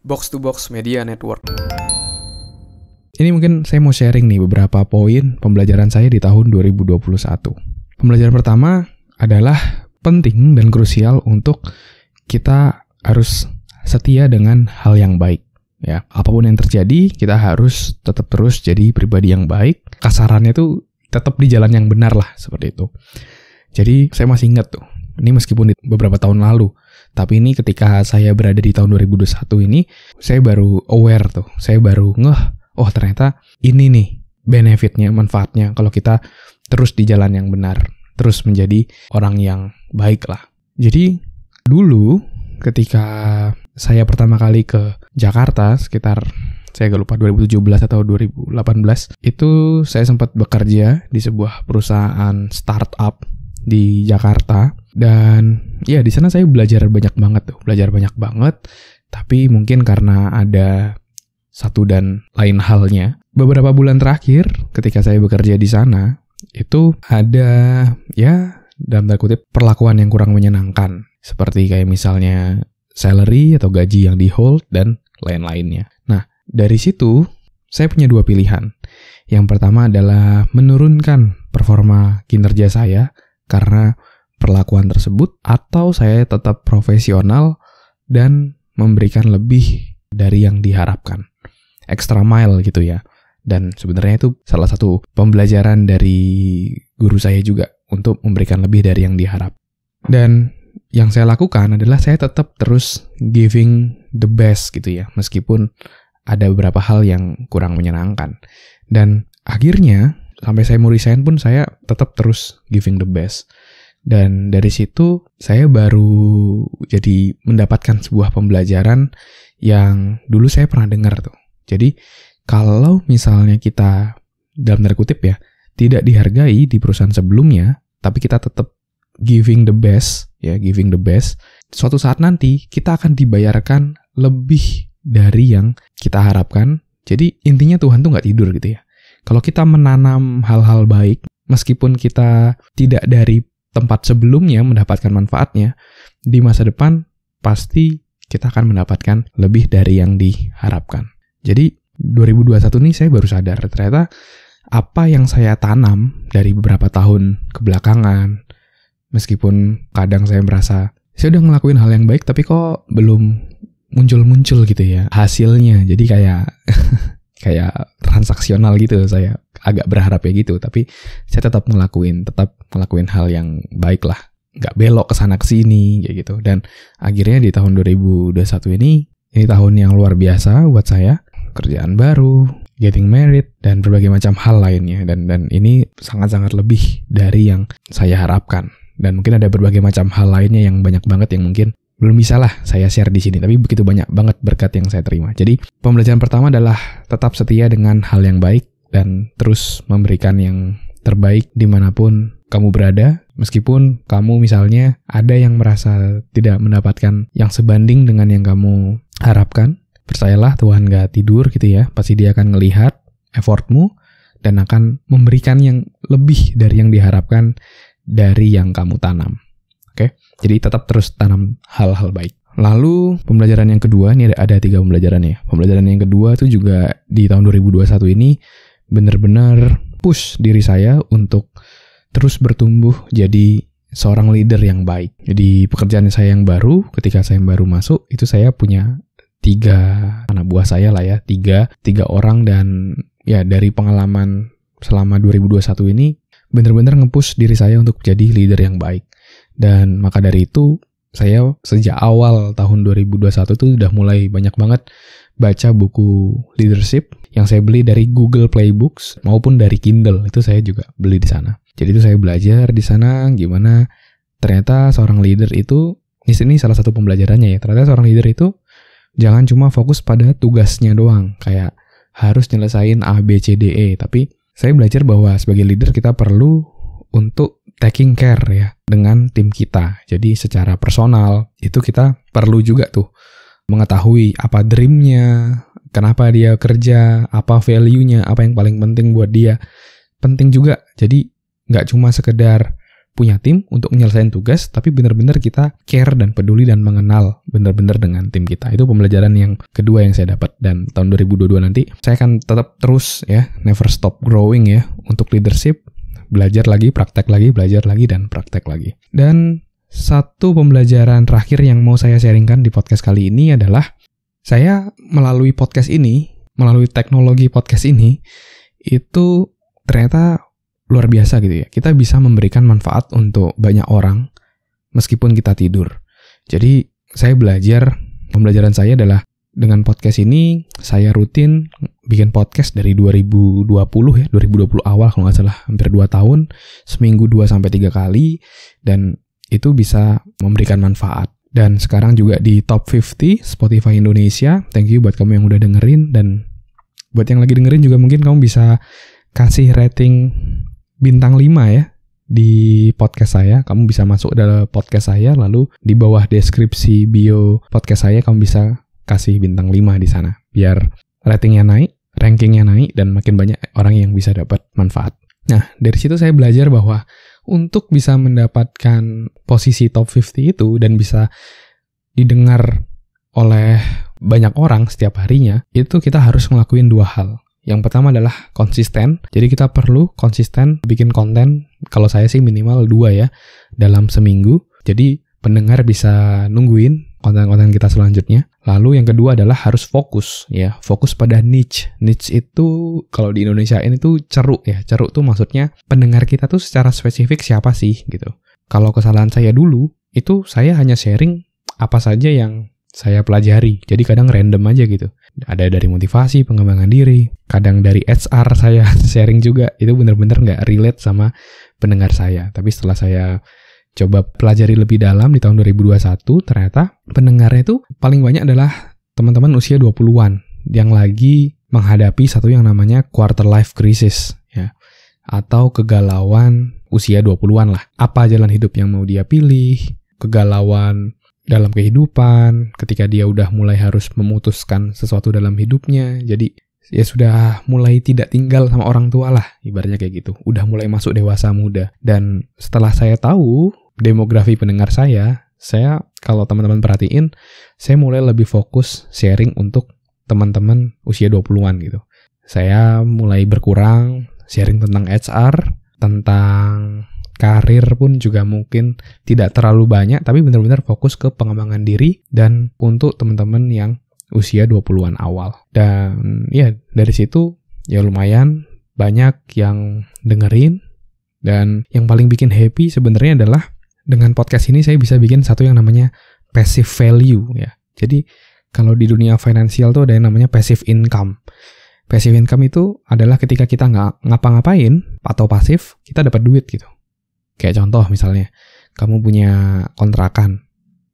Box to Box Media Network. Ini mungkin saya mau sharing nih beberapa poin pembelajaran saya di tahun 2021. Pembelajaran pertama adalah penting dan krusial untuk kita harus setia dengan hal yang baik. Ya, apapun yang terjadi, kita harus tetap terus jadi pribadi yang baik. Kasarannya tuh tetap di jalan yang benar lah, seperti itu. Jadi saya masih ingat tuh, ini meskipun di beberapa tahun lalu, tapi ini ketika saya berada di tahun 2021 ini, saya baru aware tuh, saya baru ngeh, oh ternyata ini nih benefitnya, manfaatnya kalau kita terus di jalan yang benar, terus menjadi orang yang baik lah. Jadi dulu ketika saya pertama kali ke Jakarta, sekitar saya gak lupa 2017 atau 2018, itu saya sempat bekerja di sebuah perusahaan startup di Jakarta. Dan ya di sana saya belajar banyak banget. Tapi mungkin karena ada satu dan lain halnya, beberapa bulan terakhir ketika saya bekerja di sana, itu ada ya dalam tanda kutip perlakuan yang kurang menyenangkan. Seperti kayak misalnya salary atau gaji yang di hold dan lain-lainnya. Nah, dari situ saya punya dua pilihan. Yang pertama adalah menurunkan performa kinerja saya karena perlakuan tersebut, atau saya tetap profesional dan memberikan lebih dari yang diharapkan. Extra mile gitu ya. Dan sebenarnya itu salah satu pembelajaran dari guru saya juga untuk memberikan lebih dari yang diharap. Dan yang saya lakukan adalah saya tetap terus giving the best gitu ya, meskipun ada beberapa hal yang kurang menyenangkan. Dan akhirnya sampai saya mau resign pun saya tetap terus giving the best. Dan dari situ saya baru jadi mendapatkan sebuah pembelajaran yang dulu saya pernah dengar tuh. Jadi kalau misalnya kita dalam tanda kutip ya tidak dihargai di perusahaan sebelumnya, tapi kita tetap giving the best, suatu saat nanti kita akan dibayarkan lebih dari yang kita harapkan. Jadi intinya Tuhan tuh nggak tidur gitu ya. Kalau kita menanam hal-hal baik, meskipun kita tidak dari tempat sebelumnya mendapatkan manfaatnya, di masa depan pasti kita akan mendapatkan lebih dari yang diharapkan. Jadi 2021 ini saya baru sadar ternyata apa yang saya tanam dari beberapa tahun kebelakangan, meskipun kadang saya merasa saya udah ngelakuin hal yang baik tapi kok belum muncul-muncul gitu ya hasilnya. Jadi kayak transaksional gitu, saya agak berharap ya gitu, tapi saya tetap ngelakuin hal yang baik lah, nggak belok kesana kesini kayak gitu. Dan akhirnya di tahun 2021 ini tahun yang luar biasa buat saya, kerjaan baru, getting married, dan berbagai macam hal lainnya, dan ini sangat-sangat lebih dari yang saya harapkan. Dan mungkin ada berbagai macam hal lainnya yang banyak banget yang mungkin belum bisa lah saya share di sini, tapi begitu banyak banget berkat yang saya terima. Jadi pembelajaran pertama adalah tetap setia dengan hal yang baik dan terus memberikan yang terbaik dimanapun kamu berada. Meskipun kamu misalnya ada yang merasa tidak mendapatkan yang sebanding dengan yang kamu harapkan, percayalah Tuhan gak tidur gitu ya. Pasti Dia akan ngelihat effortmu dan akan memberikan yang lebih dari yang diharapkan dari yang kamu tanam. Oke? Jadi tetap terus tanam hal-hal baik. Lalu pembelajaran yang kedua, ini ada 3 pembelajaran ya. Pembelajaran yang kedua itu juga di tahun 2021 ini benar-benar push diri saya untuk terus bertumbuh jadi seorang leader yang baik. Jadi pekerjaan saya yang baru, ketika saya baru masuk, itu saya punya 3 anak buah saya lah ya. 3 orang, dan ya dari pengalaman selama 2021 ini benar-benar nge-push diri saya untuk jadi leader yang baik. Dan maka dari itu, saya sejak awal tahun 2021 tuh udah mulai banyak banget baca buku leadership yang saya beli dari Google Playbooks maupun dari Kindle. Itu saya juga beli di sana. Jadi itu saya belajar di sana gimana ternyata seorang leader itu, ini salah satu pembelajarannya ya, ternyata seorang leader itu jangan cuma fokus pada tugasnya doang, kayak harus nyelesain A, B, C, D, E. Tapi saya belajar bahwa sebagai leader kita perlu untuk taking care ya dengan tim kita. Jadi secara personal itu kita perlu juga tuh mengetahui apa dream-nya, kenapa dia kerja, apa value-nya, apa yang paling penting buat dia. Penting juga. Jadi nggak cuma sekedar punya tim untuk menyelesaikan tugas, tapi benar-benar kita care dan peduli dan mengenal benar-benar dengan tim kita. Itu pembelajaran yang kedua yang saya dapat. Dan tahun 2022 nanti saya akan tetap terus ya, never stop growing ya untuk leadership, belajar lagi, praktek lagi, belajar lagi, dan praktek lagi. Dan satu pembelajaran terakhir yang mau saya sharingkan di podcast kali ini adalah saya melalui podcast ini, melalui teknologi podcast ini, itu ternyata luar biasa gitu ya. Kita bisa memberikan manfaat untuk banyak orang meskipun kita tidur. Jadi saya belajar, pembelajaran saya adalah dengan podcast ini saya rutin bikin podcast dari 2020 ya, 2020 awal kalau nggak salah, hampir 2 tahun, seminggu 2-3 kali, dan itu bisa memberikan manfaat. Dan sekarang juga di top 50 Spotify Indonesia. Thank you buat kamu yang udah dengerin, dan buat yang lagi dengerin juga mungkin kamu bisa kasih rating bintang 5 ya di podcast saya. Kamu bisa masuk dalam podcast saya, lalu di bawah deskripsi bio podcast saya kamu bisa kasih bintang 5 di sana. Biar ratingnya naik, rankingnya naik, dan makin banyak orang yang bisa dapat manfaat. Nah, dari situ saya belajar bahwa untuk bisa mendapatkan posisi top 50 itu dan bisa didengar oleh banyak orang setiap harinya, itu kita harus ngelakuin 2 hal. Yang pertama adalah konsisten. Jadi kita perlu konsisten bikin konten. Kalau saya sih minimal 2 ya dalam seminggu. Jadi pendengar bisa nungguin konten-konten kita selanjutnya. Lalu yang kedua adalah harus fokus ya. Fokus pada niche. Niche itu kalau di Indonesia ini tuh ceruk ya. Ceruk tuh maksudnya pendengar kita tuh secara spesifik siapa sih gitu. Kalau kesalahan saya dulu itu saya hanya sharing apa saja yang saya pelajari. Jadi kadang random aja gitu. Ada dari motivasi, pengembangan diri, kadang dari HR saya sharing juga. Itu benar-benar nggak relate sama pendengar saya. Tapi setelah saya coba pelajari lebih dalam di tahun 2021, ternyata pendengarnya itu paling banyak adalah teman-teman usia 20-an yang lagi menghadapi satu yang namanya quarter life crisis ya, atau kegalauan usia 20-an lah. Apa jalan hidup yang mau dia pilih, kegalauan dalam kehidupan, ketika dia udah mulai harus memutuskan sesuatu dalam hidupnya, jadi ya sudah mulai tidak tinggal sama orang tua lah, ibaratnya kayak gitu. Udah mulai masuk dewasa muda. Dan setelah saya tahu demografi pendengar saya kalau teman-teman perhatiin, saya mulai lebih fokus sharing untuk teman-teman usia 20-an gitu. Saya mulai berkurang sharing tentang HR, tentang karir pun juga mungkin tidak terlalu banyak, tapi benar-benar fokus ke pengembangan diri dan untuk teman-teman yang usia 20-an awal. Dan ya dari situ ya lumayan banyak yang dengerin, dan yang paling bikin happy sebenarnya adalah dengan podcast ini saya bisa bikin satu yang namanya passive value ya. Jadi kalau di dunia finansial tuh ada yang namanya passive income. Passive income itu adalah ketika kita nggak ngapa-ngapain atau pasif, kita dapat duit gitu. Kayak contoh misalnya, kamu punya kontrakan.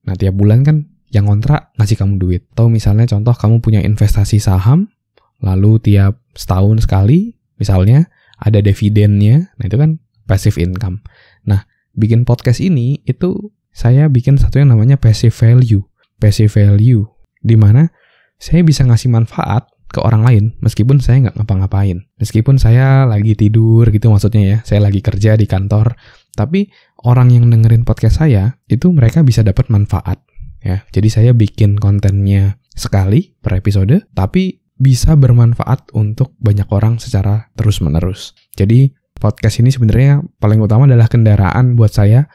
Nah, tiap bulan kan yang kontrak ngasih kamu duit. Atau misalnya contoh kamu punya investasi saham, lalu tiap setahun sekali, misalnya ada dividennya. Nah, itu kan passive income. Nah, bikin podcast ini, itu saya bikin satu yang namanya passive value. Passive value, di mana saya bisa ngasih manfaat ke orang lain meskipun saya nggak ngapa-ngapain. Meskipun saya lagi tidur gitu maksudnya ya, saya lagi kerja di kantor. Tapi orang yang dengerin podcast saya, itu mereka bisa dapat manfaat ya. Jadi saya bikin kontennya sekali per episode, tapi bisa bermanfaat untuk banyak orang secara terus-menerus. Jadi podcast ini sebenarnya paling utama adalah kendaraan buat saya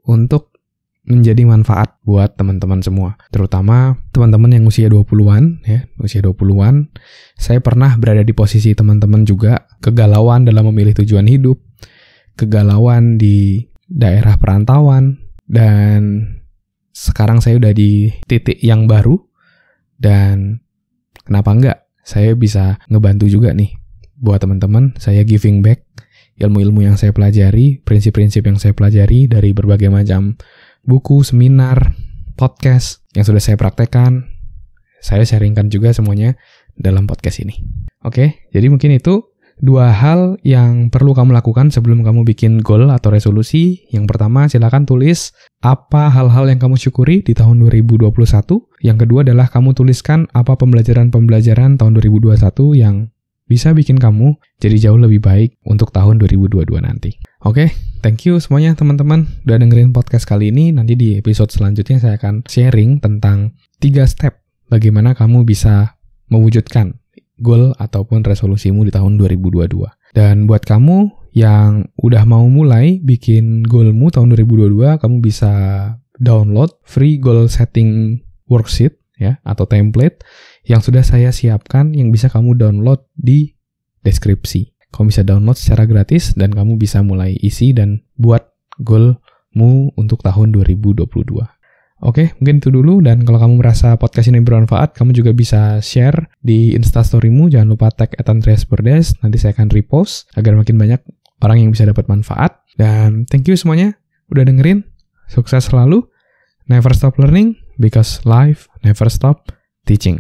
untuk menjadi manfaat buat teman-teman semua. Terutama teman-teman yang usia 20-an ya, usia 20-an. Saya pernah berada di posisi teman-teman juga, kegalauan dalam memilih tujuan hidup, kegalauan di daerah perantauan, dan sekarang saya udah di titik yang baru, dan kenapa enggak saya bisa ngebantu juga nih buat teman-teman. Saya giving back ilmu-ilmu yang saya pelajari, prinsip-prinsip yang saya pelajari dari berbagai macam buku, seminar, podcast yang sudah saya praktekkan. Saya sharingkan juga semuanya dalam podcast ini. Oke, jadi mungkin itu 2 hal yang perlu kamu lakukan sebelum kamu bikin goal atau resolusi. Yang pertama, silakan tulis apa hal-hal yang kamu syukuri di tahun 2021. Yang kedua adalah kamu tuliskan apa pembelajaran-pembelajaran tahun 2021 yang bisa bikin kamu jadi jauh lebih baik untuk tahun 2022 nanti. Oke, thank you semuanya teman-teman udah dengerin podcast kali ini. Nanti di episode selanjutnya saya akan sharing tentang 3 step bagaimana kamu bisa mewujudkan goal ataupun resolusimu di tahun 2022. Dan buat kamu yang udah mau mulai bikin goalmu tahun 2022, kamu bisa download free goal setting worksheet ya atau template yang sudah saya siapkan yang bisa kamu download di deskripsi. Kamu bisa download secara gratis dan kamu bisa mulai isi dan buat goalmu untuk tahun 2022. Oke, mungkin itu dulu, dan kalau kamu merasa podcast ini bermanfaat, kamu juga bisa share di Instastorymu, jangan lupa tag @andreasberdes, nanti saya akan repost agar makin banyak orang yang bisa dapat manfaat. Dan thank you semuanya udah dengerin, sukses selalu, never stop learning because life never stop teaching.